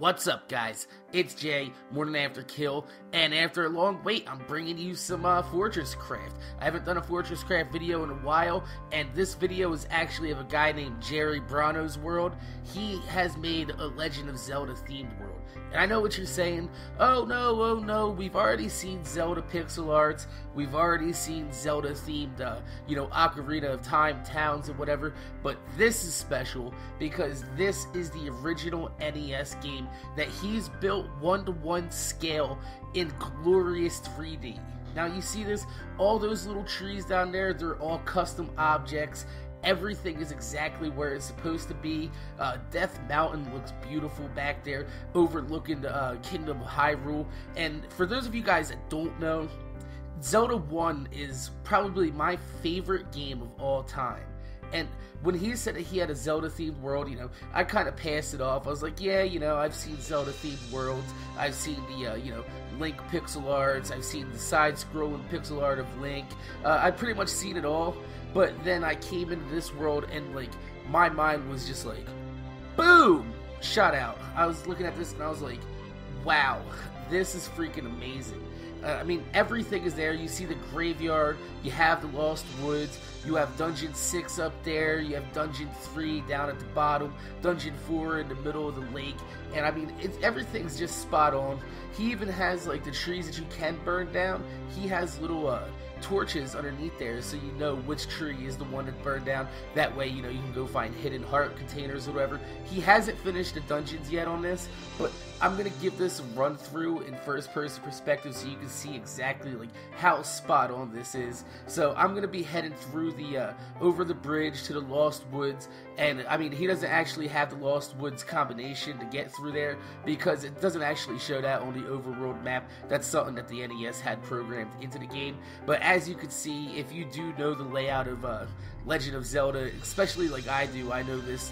What's up, guys? It's Jay, Morning After Kill, and after a long wait, I'm bringing you some Fortresscraft. I haven't done a Fortresscraft video in a while, and this video is actually of a guy named Jerry Brano's world. He has made a Legend of Zelda themed world. And I know what you're saying, oh no, we've already seen Zelda pixel arts, we've already seen Zelda themed, Ocarina of Time towns and whatever, but this is special because this is the original NES game that he's built 1-to-1 scale in glorious 3D. Now you see this, all those little trees down there, they're all custom objects. Everything is exactly where it's supposed to be. Death Mountain looks beautiful back there, overlooking the Kingdom of Hyrule. And for those of you guys that don't know, Zelda 1 is probably my favorite game of all time. And when he said that he had a Zelda-themed world, I kind of passed it off. I was like, yeah, I've seen Zelda-themed worlds. I've seen the, Link pixel arts. I've seen the side-scrolling pixel art of Link. I've pretty much seen it all. But then I came into this world and, my mind was just like, boom! Shot out. I was looking at this and I was like, wow, this is freaking amazing. Everything is there. You see the graveyard, you have the Lost Woods, you have Dungeon 6 up there, you have Dungeon 3 down at the bottom, Dungeon 4 in the middle of the lake, and everything's just spot on. He even has, the trees that you can burn down, he has little, torches underneath there so you know which tree is the one that burned down. That way, you can go find hidden heart containers or whatever. He hasn't finished the dungeons yet on this, but I'm going to give this a run through in first person perspective so you can see exactly how spot on this is. So I'm going to be heading through the over the bridge to the Lost Woods, and he doesn't actually have the Lost Woods combination to get through there because it doesn't actually show that on the overworld map. That's something that the NES had programmed into the game. But as you can see, if you do know the layout of Legend of Zelda, especially like I do, I know this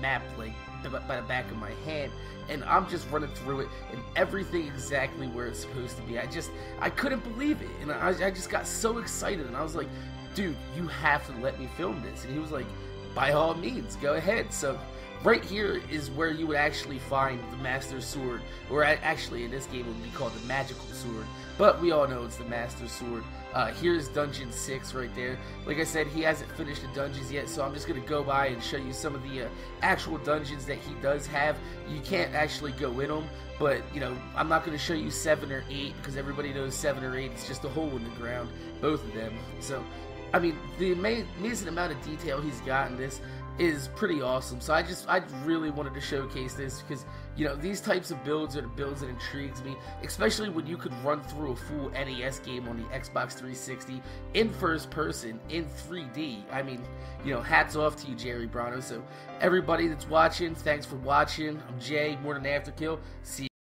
map by the back of my hand, and I'm just running through it, and everything exactly where it's supposed to be. I couldn't believe it, and I just got so excited, and I was like, dude, you have to let me film this. And he was like, by all means, go ahead. So right here is where you would actually find the Master Sword, or actually in this game it would be called the Magical Sword, but we all know it's the Master Sword. Here's Dungeon 6 right there. Like I said, he hasn't finished the dungeons yet, so I'm just going to go by and show you some of the actual dungeons that he does have. You can't actually go in them, but, I'm not going to show you 7 or 8, because everybody knows 7 or 8 is just a hole in the ground, both of them. So, the amazing amount of detail he's got in this is pretty awesome. So I really wanted to showcase this because, these types of builds are the builds that intrigues me, especially when you could run through a full NES game on the Xbox 360 in first person, in 3D. Hats off to you, Jerry Brano. So everybody that's watching, thanks for watching. I'm Jay, Morning After Kill. See you.